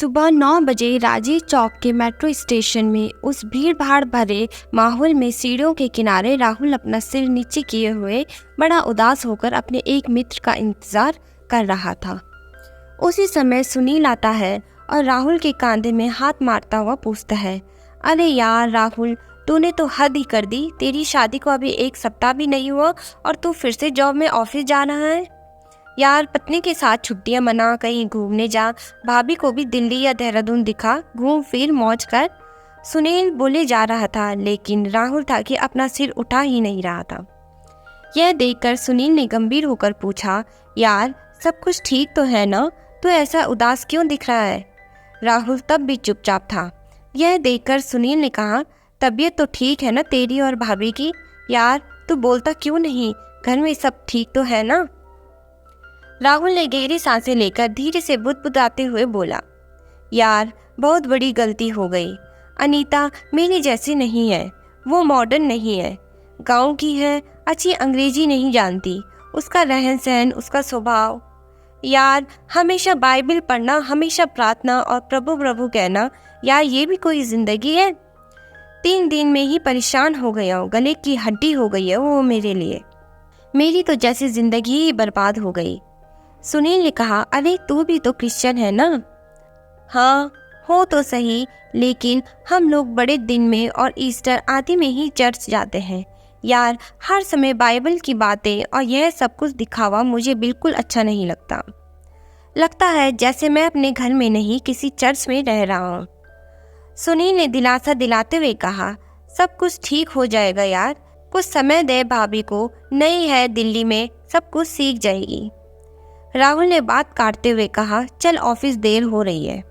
सुबह 9 बजे राजीव चौक के मेट्रो स्टेशन में उस भीड़ भाड़ भरे माहौल में सीढ़ियों के किनारे राहुल अपना सिर नीचे किए हुए बड़ा उदास होकर अपने एक मित्र का इंतजार कर रहा था। उसी समय सुनील आता है और राहुल के कंधे में हाथ मारता हुआ पूछता है, अरे यार राहुल, तूने तो हद ही कर दी। तेरी शादी को अभी 1 सप्ताह भी नहीं हुआ और तू फिर से जॉब में ऑफिस जा रहा है। यार पत्नी के साथ छुट्टियां मना, कहीं घूमने जा, भाभी को भी दिल्ली या देहरादून दिखा, घूम फिर मौज कर। सुनील बोले जा रहा था, लेकिन राहुल था कि अपना सिर उठा ही नहीं रहा था। यह देखकर सुनील ने गंभीर होकर पूछा, यार सब कुछ ठीक तो है ना? तू ऐसा उदास क्यों दिख रहा है? राहुल तब भी चुपचाप था। यह देखकर सुनील ने कहा, तबीयत तो ठीक है ना तेरी और भाभी की? यार तू बोलता क्यों नहीं? घर में सब ठीक तो है ना? राहुल ने गहरी सांसें लेकर धीरे से बुदबुदाते हुए बोला, यार बहुत बड़ी गलती हो गई। अनीता मेरी जैसी नहीं है, वो मॉडर्न नहीं है, गांव की है, अच्छी अंग्रेजी नहीं जानती, उसका रहन सहन, उसका स्वभाव। यार हमेशा बाइबल पढ़ना, हमेशा प्रार्थना और प्रभु प्रभु कहना, यार ये भी कोई जिंदगी है? 3 दिन में ही परेशान हो गया हूँ, गले की हड्डी हो गई है वो मेरे लिए। मेरी तो जैसी जिंदगी ही बर्बाद हो गई। सुनील ने कहा, अरे तू भी तो क्रिश्चियन है ना? हाँ हो तो सही, लेकिन हम लोग बड़े दिन में और ईस्टर आदि में ही चर्च जाते हैं। यार हर समय बाइबल की बातें और यह सब कुछ दिखावा मुझे बिल्कुल अच्छा नहीं लगता है जैसे मैं अपने घर में नहीं किसी चर्च में रह रहा हूँ। सुनील ने दिलासा दिलाते हुए कहा, सब कुछ ठीक हो जाएगा यार, कुछ समय दे भाभी को, नई है दिल्ली में, सब कुछ सीख जाएगी। राहुल ने बात काटते हुए कहा, चल ऑफिस देर हो रही है।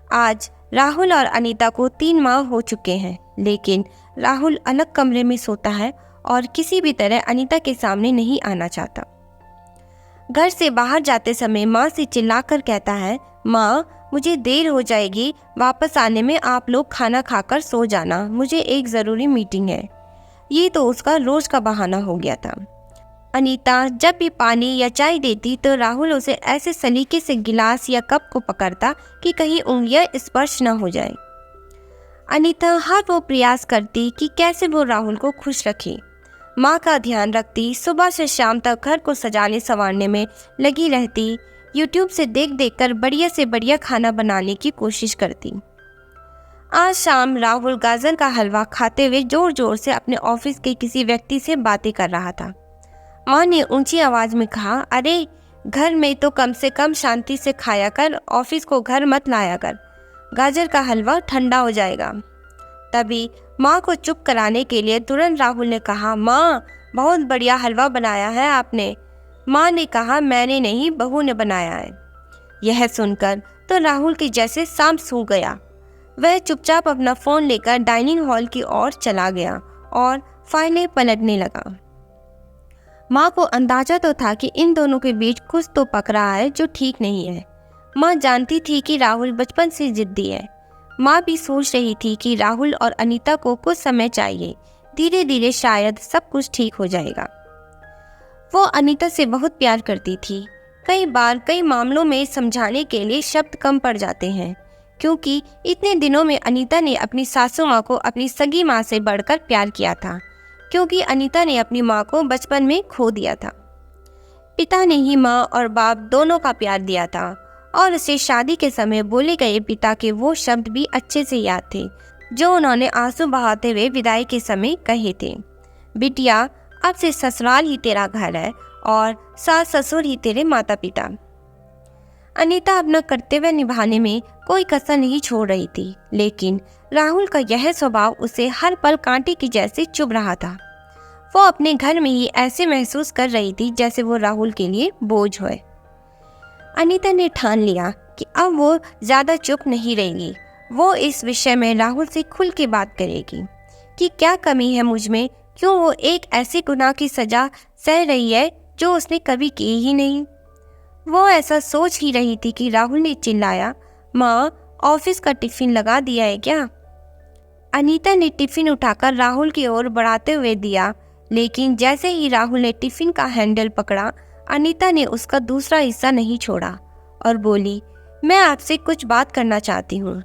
आज राहुल और अनीता को 3 माह हो चुके हैं, लेकिन राहुल अलग कमरे में सोता है और किसी भी तरह अनीता के सामने नहीं आना चाहता। घर से बाहर जाते समय माँ से चिल्लाकर कहता है, माँ मुझे देर हो जाएगी, वापस आने में आप लोग खाना खाकर सो जाना, मुझे एक ज़रूरी मीटिंग है। ये तो उसका रोज का बहाना हो गया था। अनीता जब भी पानी या चाय देती तो राहुल उसे ऐसे सलीके से गिलास या कप को पकड़ता कि कहीं उंगलियां स्पर्श न हो जाए। अनीता हर वो प्रयास करती कि कैसे वो राहुल को खुश रखे, माँ का ध्यान रखती, सुबह से शाम तक घर को सजाने संवारने में लगी रहती, यूट्यूब से देख देख कर बढ़िया से बढ़िया खाना बनाने की कोशिश करती। आज शाम राहुल गाजर का हलवा खाते हुए जोर जोर से अपने ऑफिस के किसी व्यक्ति से बातें कर रहा था। माँ ने ऊंची आवाज में कहा, अरे घर में तो कम से कम शांति से खाया कर, ऑफिस को घर मत लाया कर, गाजर का हलवा ठंडा हो जाएगा। तभी माँ को चुप कराने के लिए तुरंत राहुल ने कहा, माँ बहुत बढ़िया हलवा बनाया है आपने। माँ ने कहा, मैंने नहीं, बहू ने बनाया है। यह सुनकर तो राहुल के जैसे सांप सूख गया। वह चुपचाप अपना फोन लेकर डाइनिंग हॉल की ओर चला गया और फाइलें पलटने लगा। माँ को अंदाजा तो था कि इन दोनों के बीच कुछ तो पक रहा है जो ठीक नहीं है। माँ जानती थी कि राहुल बचपन से जिद्दी है। माँ भी सोच रही थी कि राहुल और अनीता को कुछ समय चाहिए, धीरे धीरे शायद सब कुछ ठीक हो जाएगा। वो अनीता से बहुत प्यार करती थी। कई बार कई मामलों में समझाने के लिए शब्द कम पड़ जाते हैं, क्योंकि इतने दिनों में अनीता ने अपनी सासू माँ को अपनी सगी माँ से बढ़कर प्यार किया था, क्योंकि अनीता ने अपनी माँ को बचपन में खो दिया था। पिता ने ही माँ और बाप दोनों का प्यार दिया था और उसे शादी के समय बोले गए पिता के वो शब्द भी अच्छे से याद थे जो उन्होंने आंसू बहाते हुए विदाई के समय कहे थे, बिटिया अब से ससुराल ही तेरा घर है और सास ससुर ही तेरे माता पिता। अनीता अपना कर्तव्य निभाने में कोई कसर नहीं छोड़ रही थी, लेकिन राहुल का यह स्वभाव उसे हर पल कांटे की जैसे चुभ रहा था। वो अपने घर में ही ऐसे महसूस कर रही थी जैसे वो राहुल के लिए बोझ हो। अनीता ने ठान लिया कि अब वो ज्यादा चुप नहीं रहेगी। वो इस विषय में राहुल से खुल के बात करेगी कि क्या कमी है मुझ में, क्यों वो एक ऐसे गुनाह की सजा सह रही है जो उसने कभी की ही नहीं। वो ऐसा सोच ही रही थी कि राहुल ने चिल्लाया, माँ ऑफिस का टिफिन लगा दिया है क्या? अनीता ने टिफिन उठाकर राहुल की ओर बढ़ाते हुए दिया, लेकिन जैसे ही राहुल ने टिफिन का हैंडल पकड़ा, अनीता ने उसका दूसरा हिस्सा नहीं छोड़ा और बोली, मैं आपसे कुछ बात करना चाहती हूँ।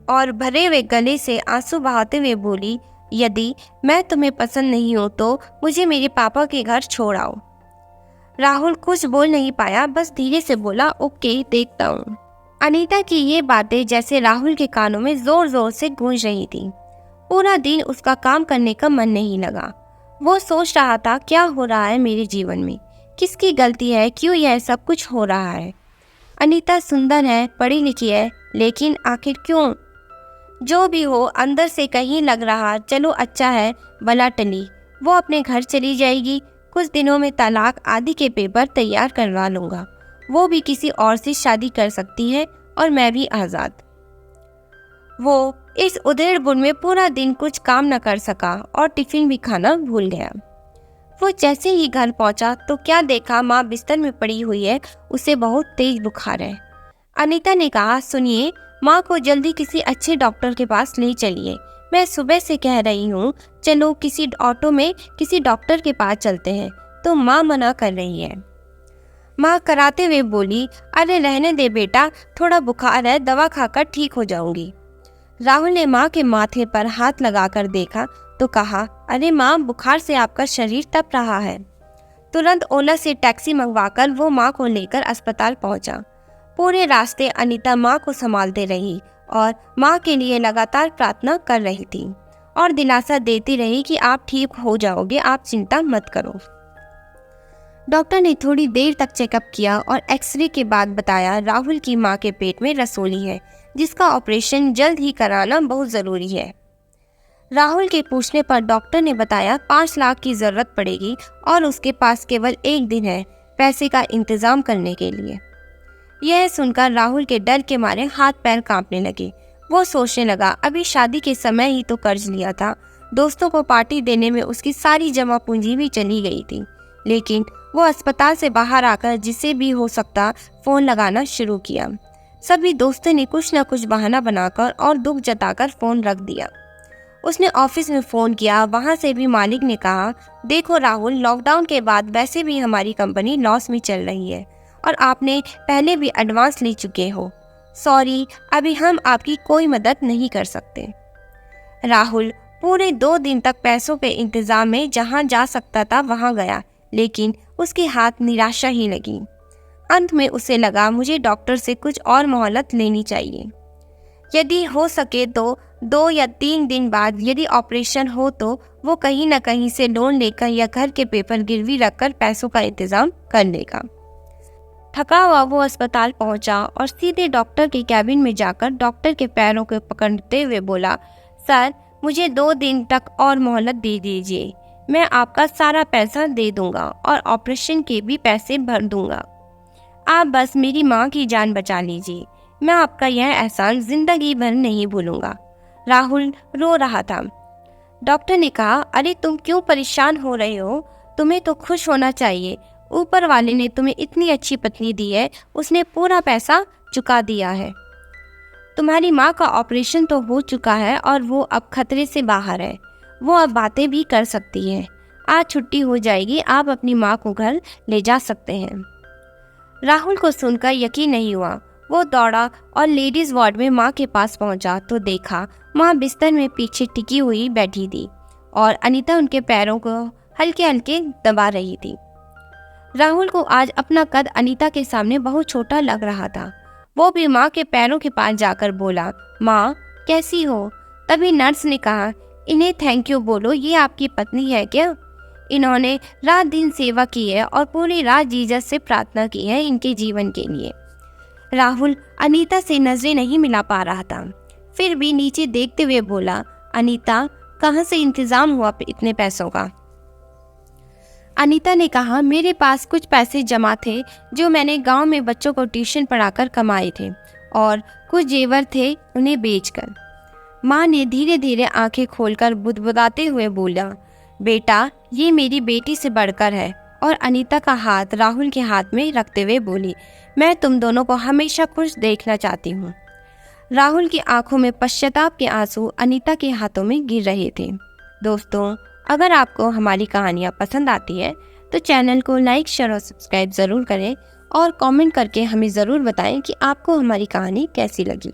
और भरे हुए गले से आंसू बहाते हुए बोली, यदि मैं तुम्हें पसंद नहीं हूँ तो मुझे मेरे पापा के घर छोड़ आओ। राहुल कुछ बोल नहीं पाया, बस धीरे से बोला, ओके देखता हूँ। अनीता की ये बातें जैसे राहुल के कानों में जोर जोर से गूंज रही थी। पूरा दिन उसका काम करने का मन नहीं लगा। वो सोच रहा था, क्या हो रहा है मेरे जीवन में, किसकी गलती है, क्यों यह सब कुछ हो रहा है। अनीता सुंदर है, पढ़ी लिखी है, लेकिन आखिर क्यों। जो भी हो, अंदर से कहीं लग रहा, चलो अच्छा है भला टली, वो अपने घर चली जाएगी, कुछ दिनों में तलाक आदि के पेपर तैयार करवा लूँगा, वो भी किसी और से शादी कर सकती है और मैं भी आज़ाद। वो इस उधेड़ बुन में पूरा दिन कुछ काम न कर सका और टिफिन भी खाना भूल गया। वो जैसे ही घर पहुंचा तो क्या देखा, माँ बिस्तर में पड़ी हुई है, उसे बहुत तेज बुखार है। अनीता ने कहा, सुनिए, माँ को जल्दी किसी अच्छे डॉक्टर के पास ले चलिए। मैं सुबह से कह रही हूँ, चलो किसी ऑटो में किसी डॉक्टर के पास चलते हैं, तो माँ मना कर रही है। माँ कराते हुए बोली, अरे रहने दे बेटा, थोड़ा बुखार है, दवा खाकर ठीक हो जाऊंगी। राहुल ने माँ के माथे पर हाथ लगाकर देखा तो कहा, अरे माँ, बुखार से आपका शरीर तप रहा है। तुरंत ओला से टैक्सी मंगवाकर वो माँ को लेकर अस्पताल पहुंचा। पूरे रास्ते अनीता माँ को संभालते रही और माँ के लिए लगातार प्रार्थना कर रही थी और दिलासा देती रही कि आप ठीक हो जाओगे, आप चिंता मत करो। डॉक्टर ने थोड़ी देर तक चेकअप किया और एक्सरे के बाद बताया, राहुल की माँ के पेट में रसोली है, जिसका ऑपरेशन जल्द ही कराना बहुत ज़रूरी है। राहुल के पूछने पर डॉक्टर ने बताया 5 लाख की ज़रूरत पड़ेगी और उसके पास केवल 1 दिन है पैसे का इंतज़ाम करने के लिए। यह सुनकर राहुल के डर के मारे हाथ पैर कांपने लगे। वो सोचने लगा, अभी शादी के समय ही तो कर्ज लिया था, दोस्तों को पार्टी देने में उसकी सारी जमा पूंजी भी चली गई थी। लेकिन वो अस्पताल से बाहर आकर जिसे भी हो सकता फ़ोन लगाना शुरू किया। सभी दोस्तों ने कुछ न कुछ बहाना बनाकर और दुख जताकर फ़ोन रख दिया। उसने ऑफिस में फ़ोन किया, वहाँ से भी मालिक ने कहा, देखो राहुल, लॉकडाउन के बाद वैसे भी हमारी कंपनी लॉस में चल रही है और आपने पहले भी एडवांस ले चुके हो, सॉरी, अभी हम आपकी कोई मदद नहीं कर सकते। राहुल पूरे 2 दिन तक पैसों के इंतजाम में जहाँ जा सकता था वहाँ गया, लेकिन उसके हाथ निराशा ही लगी। अंत में उसे लगा, मुझे डॉक्टर से कुछ और मोहलत लेनी चाहिए। यदि हो सके तो 2 या 3 दिन बाद यदि ऑपरेशन हो तो वो कहीं न कहीं से लोन लेकर या घर के पेपर गिरवी रखकर पैसों का इंतजाम कर लेगा। थका हुआ वो अस्पताल पहुंचा और सीधे डॉक्टर के कैबिन में जाकर डॉक्टर के पैरों को पकड़ते हुए बोला, सर, मुझे 2 दिन तक और मोहलत दे दीजिए, मैं आपका सारा पैसा दे दूंगा और ऑपरेशन के भी पैसे भर दूंगा। आप बस मेरी माँ की जान बचा लीजिए, मैं आपका यह एहसान जिंदगी भर नहीं भूलूंगा। राहुल रो रहा था। डॉक्टर ने कहा, अरे तुम क्यों परेशान हो रहे हो, तुम्हें तो खुश होना चाहिए, ऊपर वाले ने तुम्हें इतनी अच्छी पत्नी दी है, उसने पूरा पैसा चुका दिया है। तुम्हारी माँ का ऑपरेशन तो हो चुका है और वो अब खतरे से बाहर है, वो अब बातें भी कर सकती है, आज छुट्टी हो जाएगी, आप अपनी माँ को घर ले जा सकते हैं। राहुल को सुनकर यकीन नहीं हुआ। वो दौड़ा और लेडीज वार्ड में माँ के पास पहुंचा तो देखा माँ बिस्तर में पीछे टिकी हुई बैठी थी और अनीता उनके पैरों को हल्के हल्के दबा रही थी। राहुल को आज अपना कद अनीता के सामने बहुत छोटा लग रहा था। वो भी माँ के पैरों के पास जाकर बोला, माँ कैसी हो। तभी नर्स ने कहा, इन्हें थैंक यू बोलो, ये आपकी पत्नी है क्या? इन्होंने रात दिन सेवा की है और पूरी रात जीसस से प्रार्थना की है इनके जीवन के लिए। राहुल अनीता से नजरें नहीं मिला पा रहा था, फिर भी नीचे देखते हुए बोला, अनीता कहाँ से इंतजाम हुआ इतने पैसों का? अनीता ने कहा, मेरे पास कुछ पैसे जमा थे जो मैंने गांव में बच्चों को ट्यूशन पढ़ाकर कमाए थे और कुछ जेवर थे उन्हें बेचकर। माँ ने धीरे धीरे आंखें खोलकर बुदबुदाते हुए बोला, बेटा ये मेरी बेटी से बढ़कर है। और अनीता का हाथ राहुल के हाथ में रखते हुए बोली, मैं तुम दोनों को हमेशा खुश देखना चाहती हूँ। राहुल की आंखों में पश्चाताप के आंसू अनीता के हाथों में गिर रहे थे। दोस्तों, अगर आपको हमारी कहानियाँ पसंद आती है तो चैनल को लाइक शेयर और सब्सक्राइब ज़रूर करें और कमेंट करके हमें ज़रूर बताएं कि आपको हमारी कहानी कैसी लगी।